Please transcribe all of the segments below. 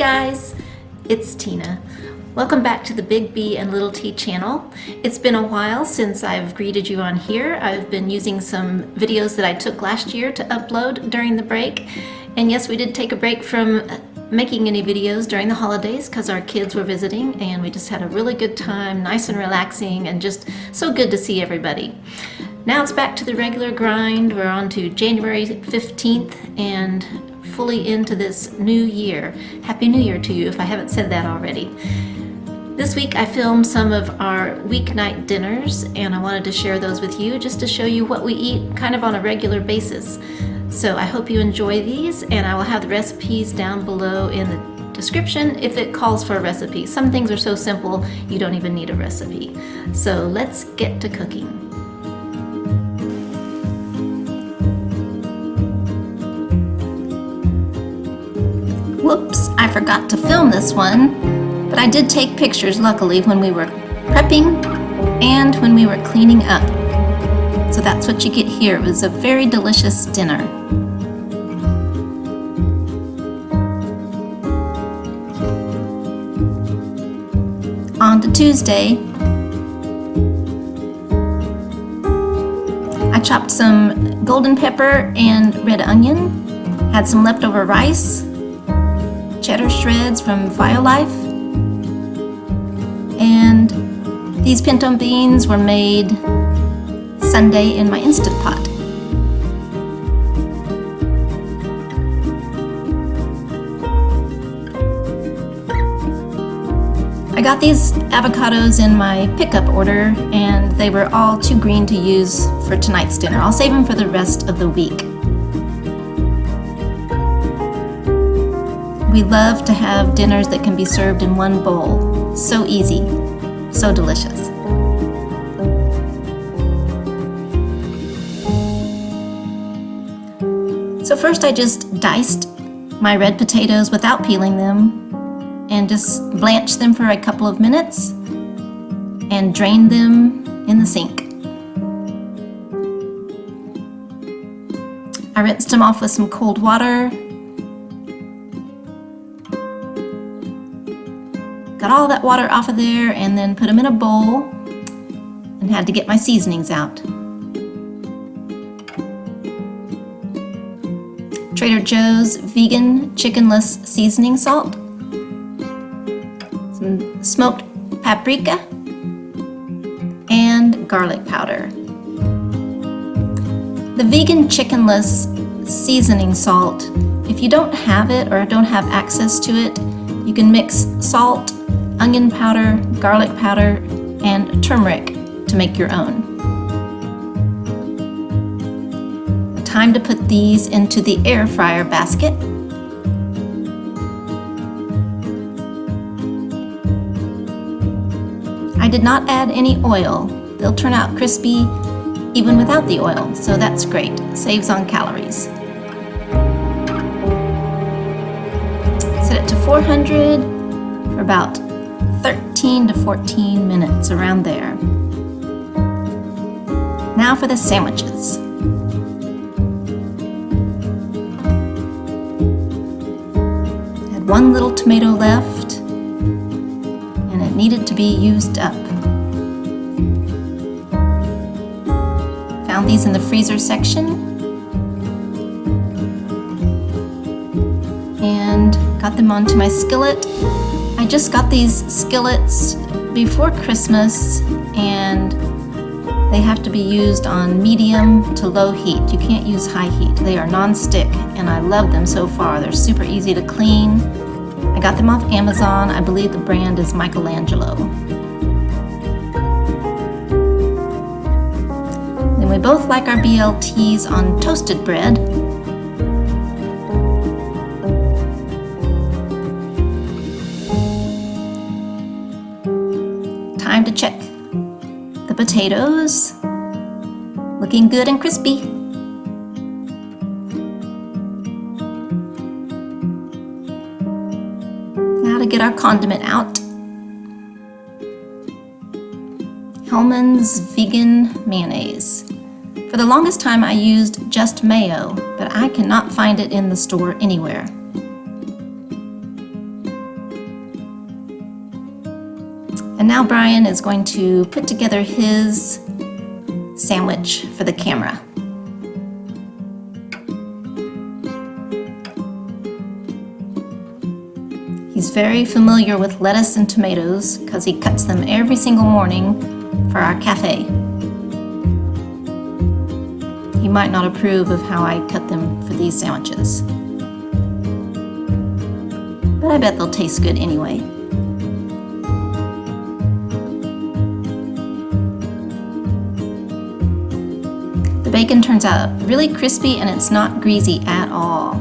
guys, it's Tina. Welcome back to the Big B and Little T channel. It's been a while since I've greeted you on here. I've been using some videos that I took last year to upload during the break. And yes, we did take a break from making any videos during the holidays because our kids were visiting and we just had a really good time, nice and relaxing, and just so good to see everybody. Now it's back to the regular grind. We're on to January 15th and fully into this new year. Happy New Year to you if I haven't said that already. This week I filmed some of our weeknight dinners and I wanted to share those with you just to show you what we eat kind of on a regular basis. So I hope you enjoy these, and I will have the recipes down below in the description if it calls for a recipe. Some things are so simple you don't even need a recipe. So let's get to cooking. Whoops, I forgot to film this one, but I did take pictures luckily when we were prepping and when we were cleaning up. So that's what you get here. It was a very delicious dinner. On to Tuesday. I chopped some golden pepper and red onion, had some leftover rice, cheddar shreds from Violife, and these pinto beans were made Sunday in my Instant Pot. I got these avocados in my pickup order and they were all too green to use for tonight's dinner. I'll save them for the rest of the week. We love to have dinners that can be served in one bowl. So easy, so delicious. So first I just diced my red potatoes without peeling them and just blanched them for a couple of minutes and drained them in the sink. I rinsed them off with some cold water. Got all that water off of there and then put them in a bowl and had to get my seasonings out. Trader Joe's vegan chickenless seasoning salt, some smoked paprika, and garlic powder. The vegan chickenless seasoning salt, if you don't have it or don't have access to it, you can mix salt, onion powder, garlic powder, and turmeric to make your own. Time to put these into the air fryer basket. I did not add any oil. They'll turn out crispy even without the oil, so that's great. Saves on calories. Set it to 400 for about 13 to 14 minutes, around there. Now for the sandwiches. One little tomato left, and it needed to be used up. Found these in the freezer section, and got them onto my skillet. I just got these skillets before Christmas, and they have to be used on medium to low heat. You can't use high heat. They are non-stick, and I love them so far. They're super easy to clean. I got them off Amazon. I believe the brand is Michelangelo. Then we both like our BLTs on toasted bread. Time to check the potatoes. Looking good and crispy. Now to get our condiment out. Hellmann's vegan mayonnaise. For the longest time I used just mayo, but I cannot find it in the store anywhere. And now Brian is going to put together his sandwich for the camera. He's very familiar with lettuce and tomatoes because he cuts them every single morning for our cafe. He might not approve of how I cut them for these sandwiches, but I bet they'll taste good anyway. The bacon turns out really crispy and it's not greasy at all.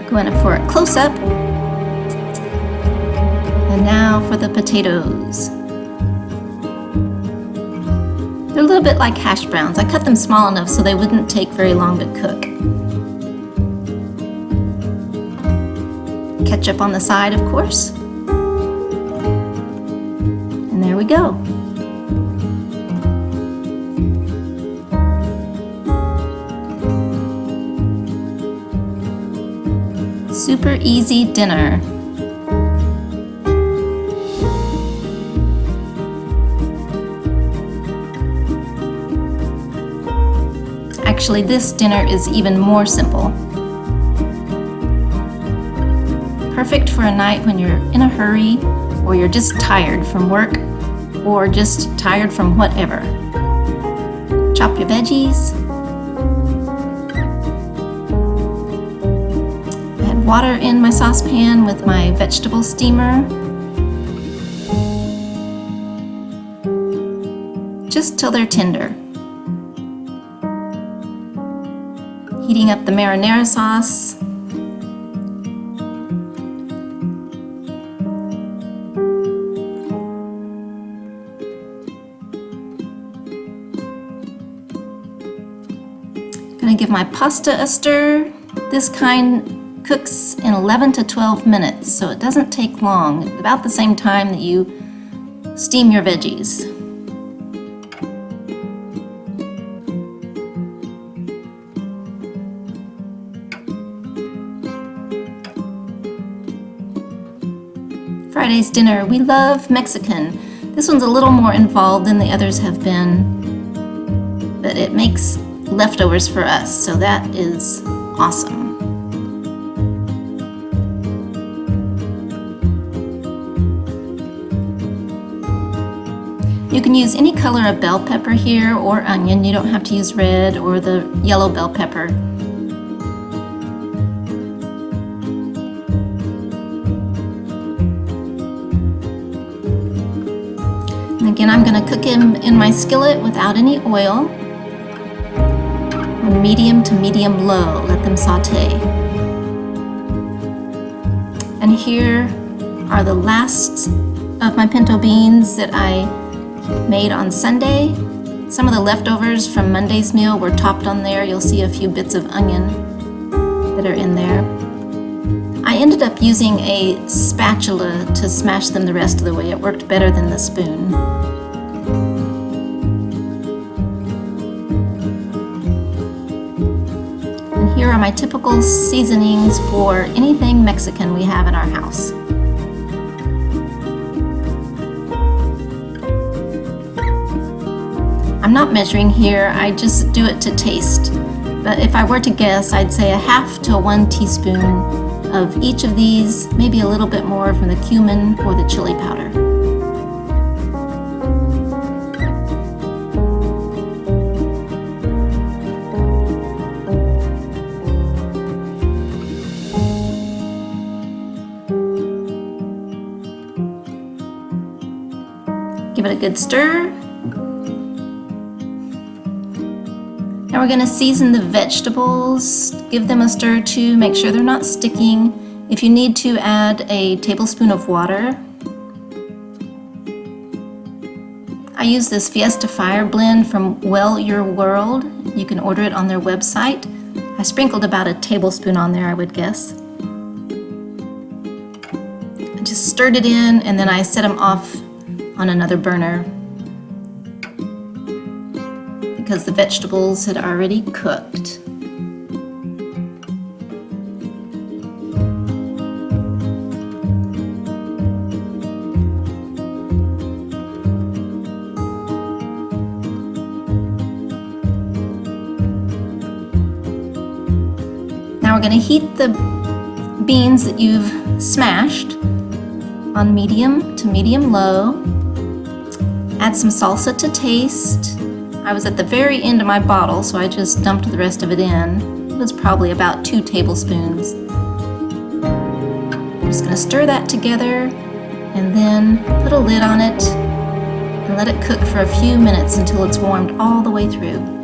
Going for a close-up. And now for the potatoes. They're a little bit like hash browns. I cut them small enough so they wouldn't take very long to cook. Ketchup on the side, of course. And there we go. Super easy dinner. Actually, this dinner is even more simple. Perfect for a night when you're in a hurry, or you're just tired from work, or just tired from whatever. Chop your veggies. Water in my saucepan with my vegetable steamer. Just till they're tender. Heating up the marinara sauce. Gonna give my pasta a stir. This kind cooks in 11 to 12 minutes, so it doesn't take long, about the same time that you steam your veggies. Friday's dinner, we love Mexican. This one's a little more involved than the others have been, but it makes leftovers for us, so that is awesome. You can use any color of bell pepper here or onion. You don't have to use red or the yellow bell pepper. And again, I'm going to cook him in my skillet without any oil. On medium to medium low, let them saute. And here are the last of my pinto beans that I made on Sunday. Some of the leftovers from Monday's meal were topped on there. You'll see a few bits of onion that are in there. I ended up using a spatula to smash them the rest of the way. It worked better than the spoon. And here are my typical seasonings for anything Mexican we have in our house. I'm not measuring here, I just do it to taste. But if I were to guess, I'd say a half to 1 teaspoon of each of these, maybe a little bit more from the cumin or the chili powder. Give it a good stir. Now we're going to season the vegetables, give them a stir too, make sure they're not sticking. If you need to, add a tablespoon of water. I use this Fiesta Fire blend from Well Your World. You can order it on their website. I sprinkled about a tablespoon on there, I would guess. I just stirred it in and then I set them off on another burner. because the vegetables had already cooked. Now we're going to heat the beans that you've smashed on medium to medium-low. Add some salsa to taste. I was at the very end of my bottle, so I just dumped the rest of it in. It was probably about 2 tablespoons. I'm just going to stir that together and then put a lid on it and let it cook for a few minutes until it's warmed all the way through.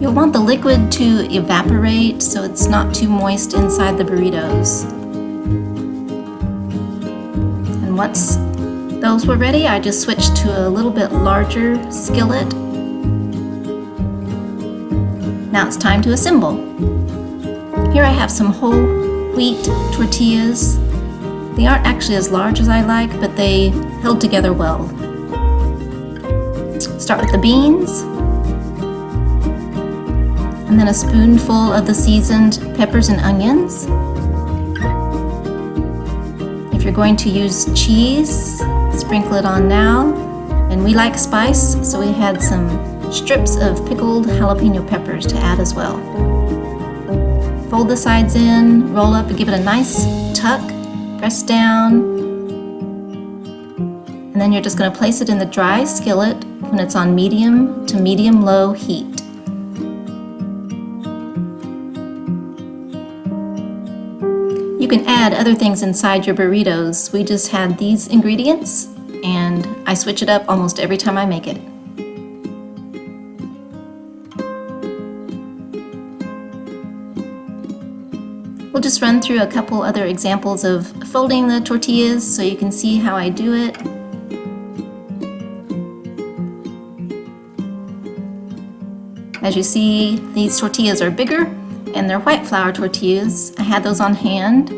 You'll want the liquid to evaporate so it's not too moist inside the burritos. And once those were ready, I just switched to a little bit larger skillet. Now it's time to assemble. Here I have some whole wheat tortillas. They aren't actually as large as I like, but they held together well. Start with the beans, and then a spoonful of the seasoned peppers and onions. If you're going to use cheese, sprinkle it on now. And we like spice, so we had some strips of pickled jalapeno peppers to add as well. Fold the sides in, roll up and give it a nice tuck, press down. And then you're just going to place it in the dry skillet when it's on medium to medium-low heat. You can add other things inside your burritos. We just had these ingredients, and I switch it up almost every time I make it. We'll just run through a couple other examples of folding the tortillas so you can see how I do it. As you see, these tortillas are bigger, and they're white flour tortillas. I had those on hand.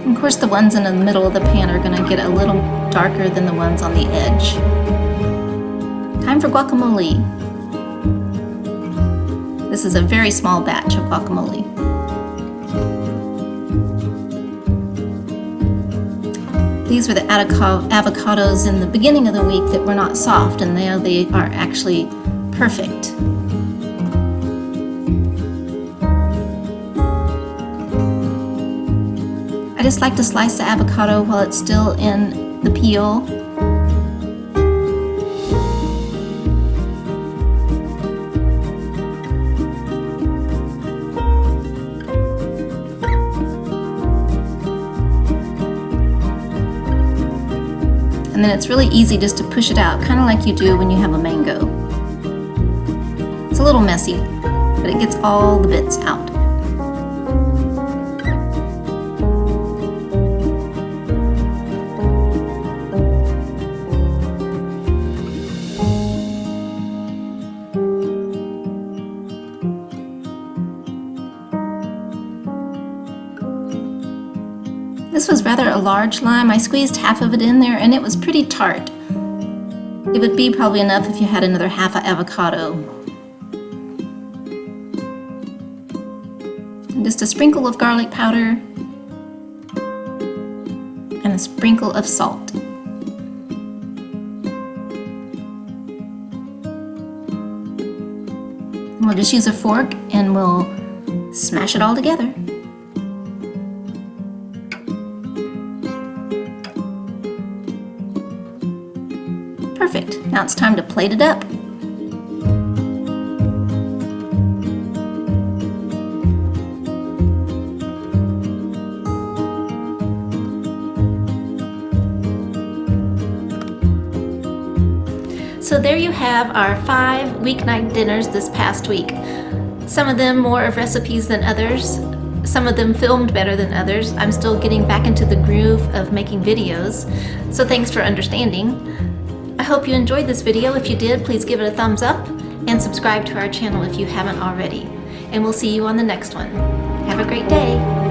Of course, the ones in the middle of the pan are going to get a little darker than the ones on the edge. Time for guacamole. This is a very small batch of guacamole. These were the avocados in the beginning of the week that were not soft, and now they are actually perfect. I just like to slice the avocado while it's still in the peel. And then it's really easy just to push it out, kind of like you do when you have a mango. It's a little messy, but it gets all the bits out. This was rather a large lime. I squeezed half of it in there and it was pretty tart. It would be probably enough if you had another half an avocado. And just a sprinkle of garlic powder and a sprinkle of salt. And we'll just use a fork and we'll smash it all together. Perfect. Now it's time to plate it up. So there you have our 5 weeknight dinners this past week. Some of them more of recipes than others. Some of them filmed better than others. I'm still getting back into the groove of making videos, so thanks for understanding. I hope you enjoyed this video. If you did, please give it a thumbs up and subscribe to our channel if you haven't already. And we'll see you on the next one. Have a great day.